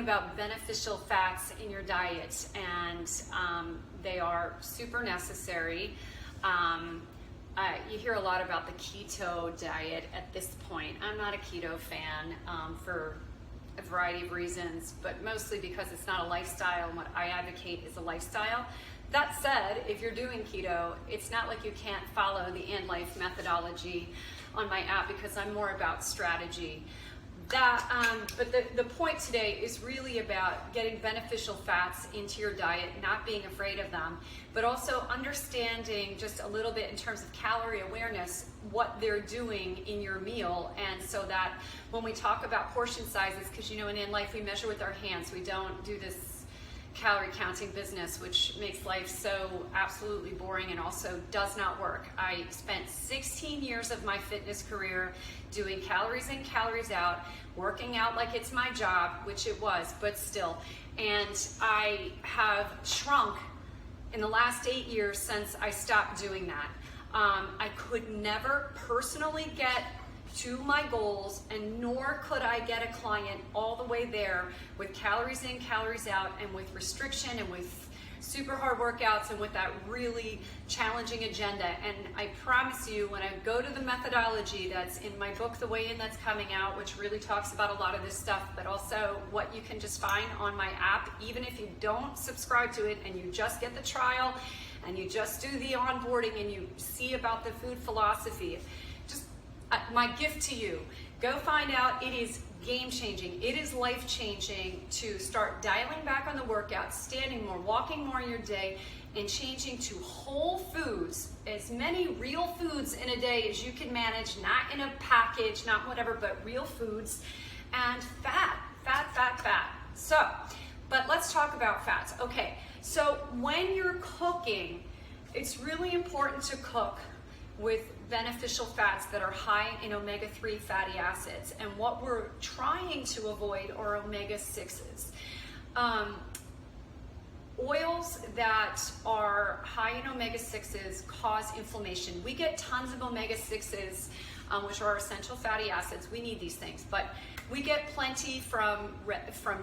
about beneficial fats in your diet, and they are super necessary. You hear a lot about the keto diet at this point. I'm not a keto fan for a variety of reasons, but mostly because it's not a lifestyle, and what I advocate is a lifestyle. That said, if you're doing keto, it's not like you can't follow the And Life methodology on my app, because I'm more about strategy. But the point today is really about getting beneficial fats into your diet, not being afraid of them, but also understanding just a little bit in terms of calorie awareness, what they're doing in your meal. And so that when we talk about portion sizes, because in And Life we measure with our hands, we don't do this calorie counting business, which makes life so absolutely boring and also does not work. I spent 16 years of my fitness career doing calories in, calories out, working out like it's my job, which it was, but still. And I have shrunk in the last 8 years since I stopped doing that. I could never personally get to my goals, and nor could I get a client all the way there with calories in, calories out, and with restriction, and with super hard workouts, and with that really challenging agenda. And I promise you, when I go to the methodology that's in my book, The Way In, that's coming out, which really talks about a lot of this stuff, but also what you can just find on my app, even if you don't subscribe to it and you just get the trial and you just do the onboarding and you see about the food philosophy, my gift to you, go find out. It is game-changing. It is life-changing to start dialing back on the workouts, standing more, walking more in your day, and changing to whole foods, as many real foods in a day as you can manage, not in a package, not whatever, but real foods, and fat. So, but let's talk about fats. Okay, so when you're cooking, it's really important to cook with beneficial fats that are high in omega-3 fatty acids. And what we're trying to avoid are omega-6s. Oils that are high in omega-6s cause inflammation. We get tons of omega-6s, which are our essential fatty acids. We need these things, but we get plenty from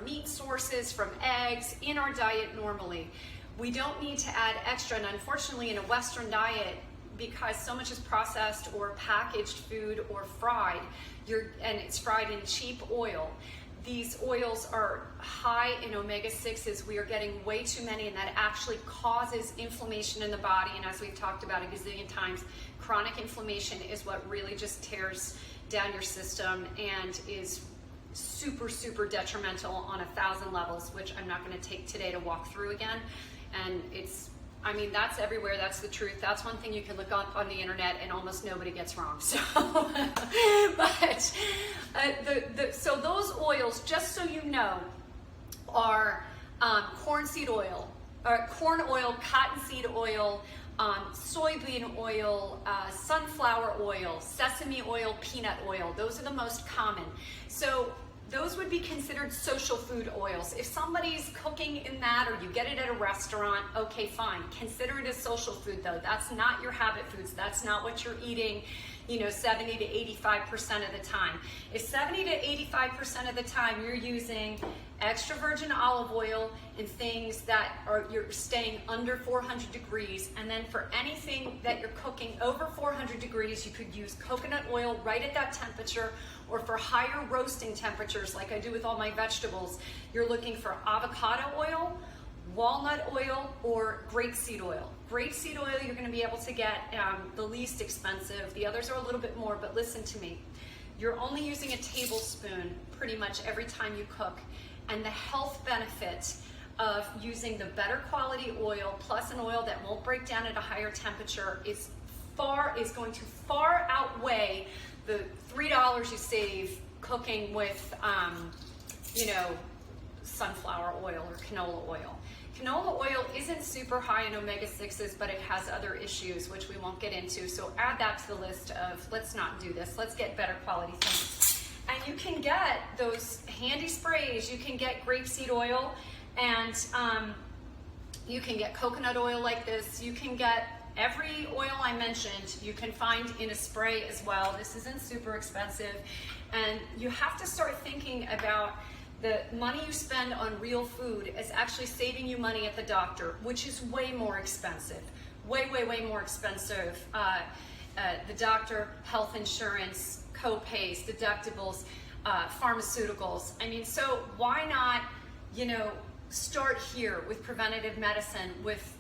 meat sources, from eggs, in our diet normally. We don't need to add extra, and unfortunately in a Western diet, because so much is processed or packaged food or fried, and it's fried in cheap oil. These oils are high in omega-6s. We are getting way too many, and that actually causes inflammation in the body. And as we've talked about a gazillion times, chronic inflammation is what really just tears down your system and is super, super detrimental on 1,000 levels, which I'm not going to take today to walk through again. And that's everywhere. That's the truth. That's one thing you can look up on the internet and almost nobody gets wrong. So, so those oils, just so you know, are corn oil, cottonseed oil, soybean oil, sunflower oil, sesame oil, peanut oil. Those are the most common. So those would be considered social food oils. If somebody's cooking in that, or you get it at a restaurant, okay, fine. Consider it as social food though. That's not your habit foods. That's not what you're eating, 70 to 85% of the time. If 70 to 85% of the time you're using extra virgin olive oil and things that you're staying under 400 degrees, and then for anything that you're cooking over 400 degrees, you could use coconut oil right at that temperature, or for higher roasting temperatures, like I do with all my vegetables, you're looking for avocado oil, walnut oil, or grapeseed oil. Grapeseed oil you're going to be able to get the least expensive. The others are a little bit more, but listen to me. You're only using a tablespoon pretty much every time you cook, and the health benefit of using the better quality oil plus an oil that won't break down at a higher temperature is going to far outweigh the $3 you save cooking with sunflower oil or canola oil. Canola oil isn't super high in omega-6s, but it has other issues, which we won't get into. So add that to the list of, let's not do this. Let's get better quality things. And you can get those handy sprays. You can get grapeseed oil, and you can get coconut oil like this. You can get every oil I mentioned, you can find in a spray as well. This isn't super expensive. And you have to start thinking about The money you spend on real food is actually saving you money at the doctor, which is way more expensive. Way, way, way more expensive. The doctor, health insurance, co-pays, deductibles, pharmaceuticals. I mean, so why not, start here with preventative medicine, with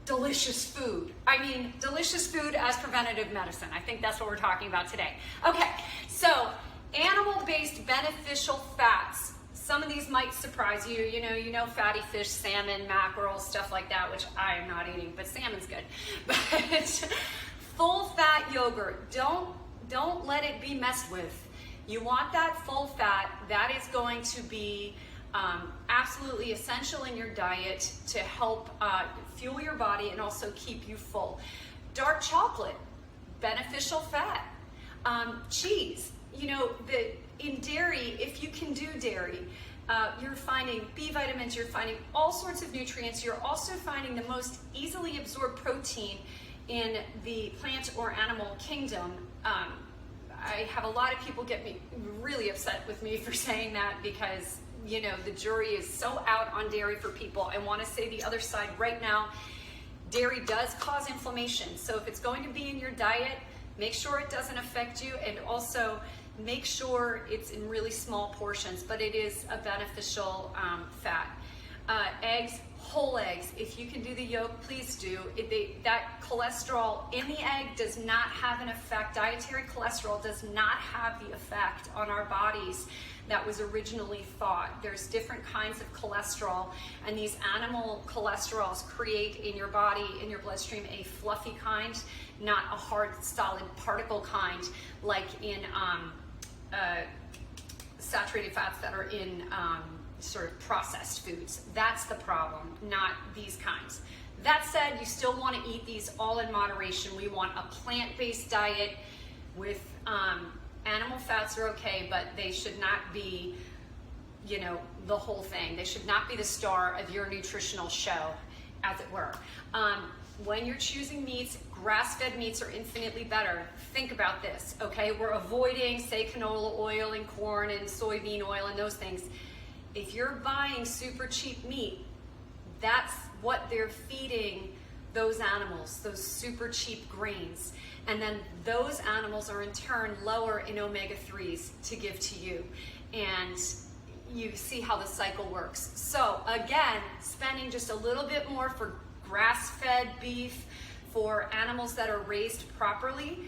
delicious food. I mean, delicious food as preventative medicine. I think that's what we're talking about today. Okay, so animal-based beneficial fats. Some of these might surprise you. You know fatty fish, salmon, mackerel, stuff like that, which I am not eating, but salmon's good. But full-fat yogurt, don't let it be messed with. You want that full fat. That is going to be absolutely essential in your diet to help fuel your body and also keep you full. Dark chocolate, beneficial fat. Cheese, in dairy, if you can do dairy, you're finding B vitamins, you're finding all sorts of nutrients, you're also finding the most easily absorbed protein in the plant or animal kingdom. I have a lot of people get me really upset with me for saying that because the jury is so out on dairy for people. I want to say the other side right now. Dairy does cause inflammation. So if it's going to be in your diet, make sure it doesn't affect you, and also make sure it's in really small portions, but it is a beneficial fat. Eggs, whole eggs, if you can do the yolk, please do. That cholesterol in the egg does not have an effect. Dietary cholesterol does not have the effect on our bodies that was originally thought. There's different kinds of cholesterol, and these animal cholesterols create in your body, in your bloodstream, a fluffy kind, not a hard, solid particle kind, like in saturated fats that are in sort of processed foods. That's the problem, not these kinds. That said, you still want to eat these all in moderation. We want a plant-based diet with animal fats are okay, but they should not be, the whole thing. They should not be the star of your nutritional show, as it were. When you're choosing meats, grass-fed meats are infinitely better. Think about this, okay? We're avoiding, say, canola oil and corn and soybean oil and those things. If you're buying super cheap meat, that's what they're feeding those animals, those super cheap grains. And then those animals are in turn lower in omega-3s to give to you. And you see how the cycle works. So again, spending just a little bit more for grass-fed beef, for animals that are raised properly,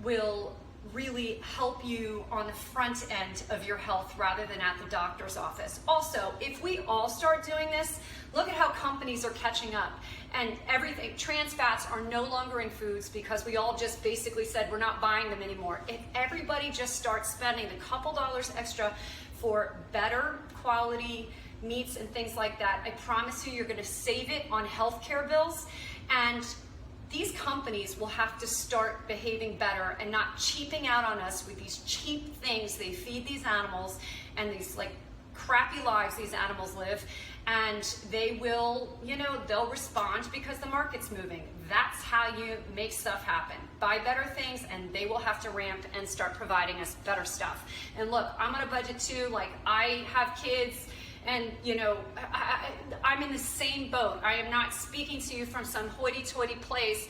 will really help you on the front end of your health rather than at the doctor's office. Also, if we all start doing this, look at how companies are catching up, and everything. Trans fats are no longer in foods because we all just basically said we're not buying them anymore. If everybody just starts spending a couple dollars extra for better quality meats and things like that, I promise you, you're going to save it on healthcare bills. And these companies will have to start behaving better and not cheaping out on us with these cheap things they feed these animals and these like crappy lives these animals live. And they will, they'll respond because the market's moving. That's how you make stuff happen. Buy better things and they will have to ramp and start providing us better stuff. And look, I'm on a budget too. Like, I have kids. And, I'm in the same boat. I am not speaking to you from some hoity-toity place.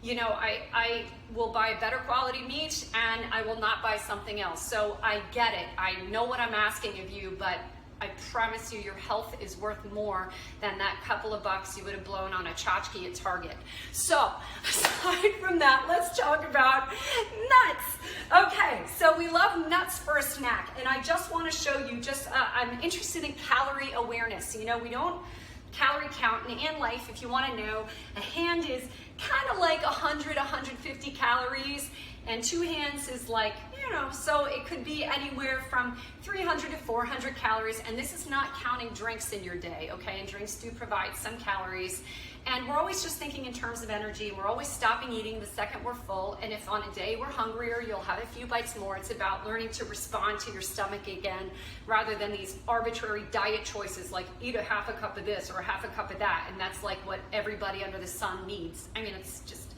I will buy better quality meat and I will not buy something else. So I get it. I know what I'm asking of you, but I promise you, your health is worth more than that couple of bucks you would have blown on a tchotchke at Target. So, aside from that, let's talk about nuts. Okay, so we love nuts for a snack, and I just want to show you I'm interested in calorie awareness. We don't calorie count in life. If you want to know, a hand is kind of like 100, 150 calories, and 2 hands is like, so it could be anywhere from 300 to 400 calories, and this is not counting drinks in your day, okay? And drinks do provide some calories, and we're always just thinking in terms of energy. We're always stopping eating the second we're full, and if on a day we're hungrier, you'll have a few bites more. It's about learning to respond to your stomach again, rather than these arbitrary diet choices like eat a half a cup of this or a half a cup of that, and that's like what everybody under the sun needs. I mean, it's just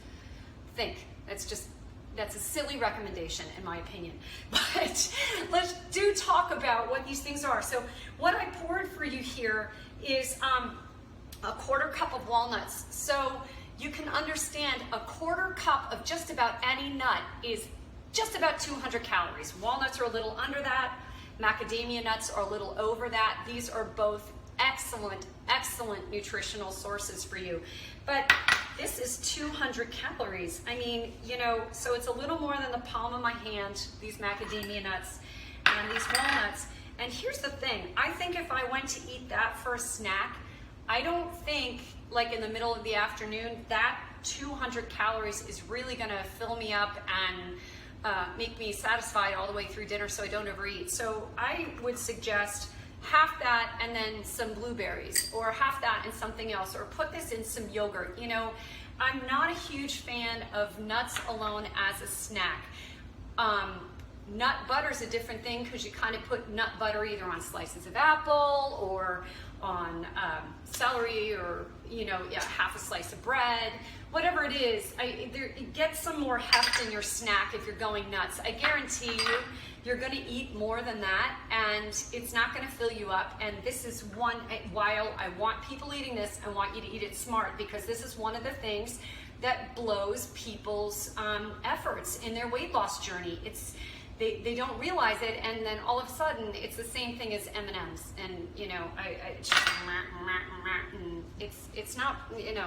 that's a silly recommendation in my opinion. But let's talk about what these things are. So what I poured for you here is a 1/4 cup of walnuts. So you can understand a 1/4 cup of just about any nut is just about 200 calories. Walnuts are a little under that. Macadamia nuts are a little over that. These are both excellent, excellent nutritional sources for you. But this is 200 calories. I mean, you know, so it's a little more than the palm of my hand, these macadamia nuts and these walnuts. And here's the thing, I think if I went to eat that for a snack, I don't think, like in the middle of the afternoon, that 200 calories is really gonna fill me up and make me satisfied all the way through dinner so I don't overeat. So I would suggest half that and then some blueberries, or half that and something else, or put this in some yogurt. You know, I'm not a huge fan of nuts alone as a snack. Nut butter is a different thing because you kind of put nut butter either on slices of apple or on celery, or, you know, half a slice of bread, whatever it is. Get some more heft in your snack if you're going nuts. I guarantee you, you're going to eat more than that, and it's not going to fill you up. And this is one, while I want people eating this, I want you to eat it smart, because this is one of the things that blows people's efforts in their weight loss journey. They don't realize it, and then all of a sudden it's the same thing as M&Ms, and you know, it's not, you know,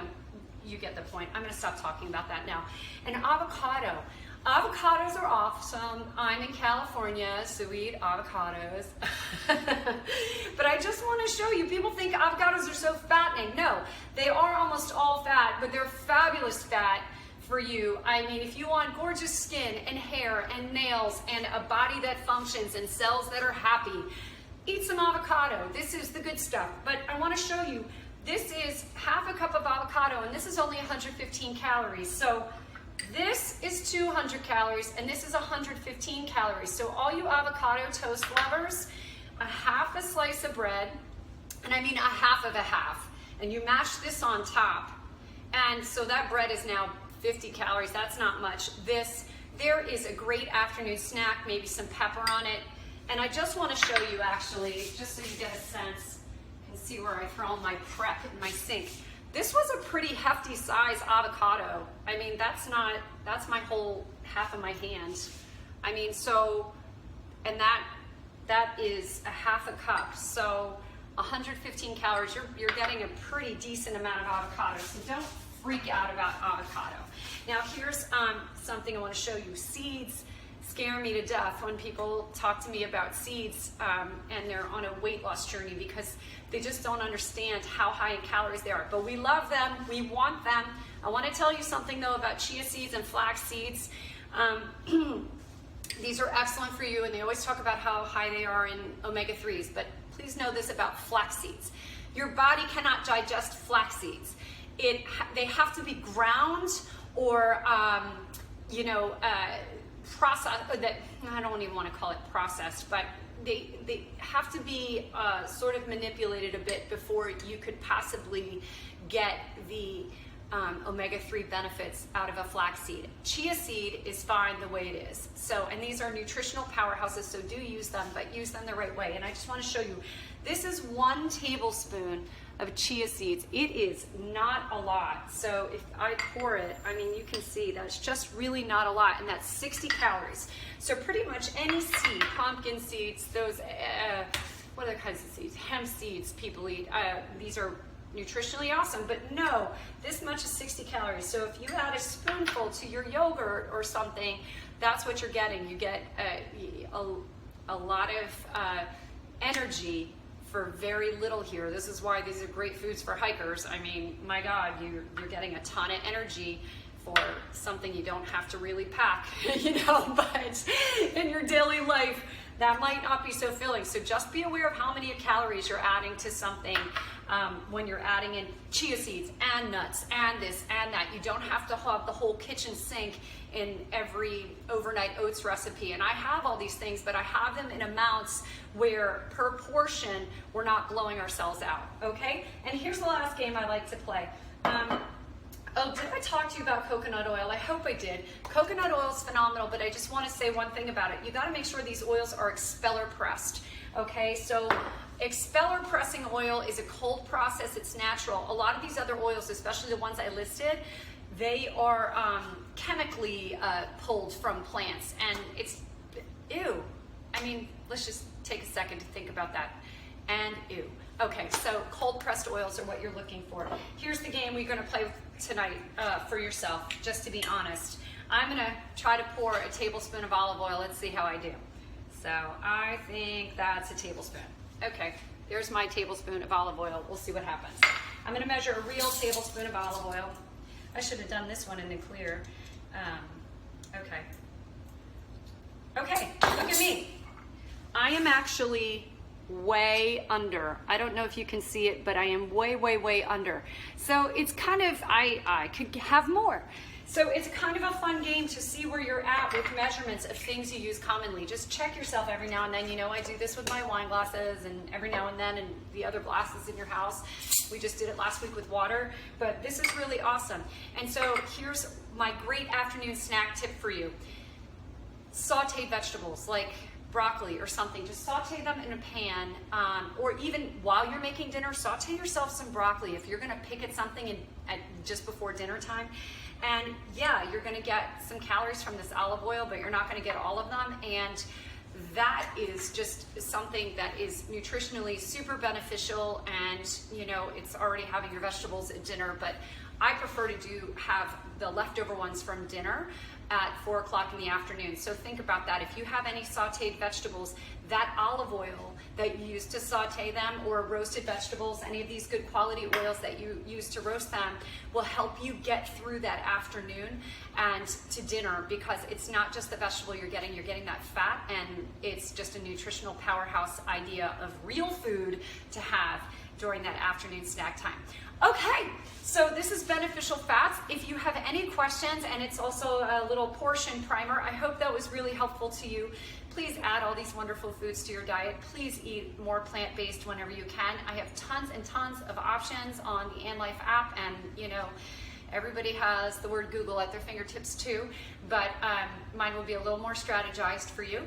you get the point. I'm going to stop talking about that now. An avocado. Avocados are awesome. I'm in California, so we eat avocados. But I just want to show you, people think avocados are so fattening. No, they are almost all fat, but they're fabulous fat for you. I mean, if you want gorgeous skin and hair and nails and a body that functions and cells that are happy, eat some avocado. This is the good stuff. But I want to show you, this is half a cup of avocado, and this is only 115 calories. So this is 200 calories, and this is 115 calories. So all you avocado toast lovers, a half a slice of bread, and I mean a half of a half, and you mash this on top. And so that bread is now 50 calories. That's not much. There is a great afternoon snack, maybe some pepper on it. And I just want to show you, actually, just so you get a sense, you can see where I throw my prep in my sink. This was a pretty hefty size avocado. I mean, that's my whole half of my hand. I mean, so, and that is a half a cup. So 115 calories, you're getting a pretty decent amount of avocado. So don't freak out about avocado. Now here's something I want to show you. Seeds scare me to death when people talk to me about seeds and they're on a weight loss journey, because they just don't understand how high in calories they are. But we love them, we want them. I want to tell you something though about chia seeds and flax seeds. These are excellent for you, and they always talk about how high they are in omega-3s, but please know this about flax seeds. Your body cannot digest flax seeds. They have to be ground or processed. I don't even want to call it processed, but they have to be sort of manipulated a bit before you could possibly get the omega-3 benefits out of a flaxseed. Chia seed is fine the way it is. So, and these are nutritional powerhouses, so do use them, but use them the right way. And I just want to show you, this is 1 tablespoon of chia seeds. It is not a lot. So if I pour it, I mean, you can see that's just really not a lot, and that's 60 calories. So pretty much any seed, pumpkin seeds, those, what other kinds of seeds? Hemp seeds people eat. These are nutritionally awesome, but no, this much is 60 calories. So if you add a spoonful to your yogurt or something, that's what you're getting. You get a lot of energy for very little here. This is why these are great foods for hikers. I mean, my God, you're getting a ton of energy for something you don't have to really pack, but in your daily life, that might not be so filling. So just be aware of how many calories you're adding to something when you're adding in chia seeds and nuts and this and that. You don't have to have the whole kitchen sink in every overnight oats recipe. And I have all these things, but I have them in amounts where per portion, we're not blowing ourselves out, okay? And here's the last game I like to play. Oh, did I talk to you about coconut oil? I hope I did. Coconut oil is phenomenal, but I just want to say one thing about it. You got to make sure these oils are expeller pressed. Okay, so expeller pressing oil is a cold process. It's natural. A lot of these other oils, especially the ones I listed, they are chemically pulled from plants, and it's ew. I mean, let's just take a second to think about that. And ew. Okay, so cold pressed oils are what you're looking for. Here's the game we're gonna play tonight for yourself, just to be honest. I'm gonna try to pour a tablespoon of olive oil. Let's see how I do. So I think that's a tablespoon. Okay, there's my tablespoon of olive oil. We'll see what happens. I'm gonna measure a real tablespoon of olive oil. I should have done this one in the clear. Okay. Okay, look at me. I am actually way under. I don't know if you can see it, but I am way, way, way under. So it's kind of, I could have more. So it's kind of a fun game to see where you're at with measurements of things you use commonly. Just check yourself every now and then. You know, I do this with my wine glasses and every now and then, and the other glasses in your house. We just did it last week with water, but this is really awesome. And so here's my great afternoon snack tip for you. Sauteed vegetables like broccoli or something, just saute them in a pan, or even while you're making dinner, saute yourself some broccoli if you're gonna pick at something at just before dinner time. And yeah, you're gonna get some calories from this olive oil, but you're not gonna get all of them. And that is just something that is nutritionally super beneficial, and you know, it's already having your vegetables at dinner, but I prefer to have the leftover ones from dinner at 4 o'clock in the afternoon. So think about that. If you have any sauteed vegetables, that olive oil that you use to saute them, or roasted vegetables, any of these good quality oils that you use to roast them, will help you get through that afternoon and to dinner, because it's not just the vegetable you're getting that fat, and it's just a nutritional powerhouse idea of real food to have during that afternoon snack time. Okay, so this is beneficial fats. If you have any questions, and it's also a little portion primer, I hope that was really helpful to you. Please add all these wonderful foods to your diet. Please eat more plant-based whenever you can. I have tons and tons of options on the AnLife app, and you know, everybody has the word Google at their fingertips too, but mine will be a little more strategized for you.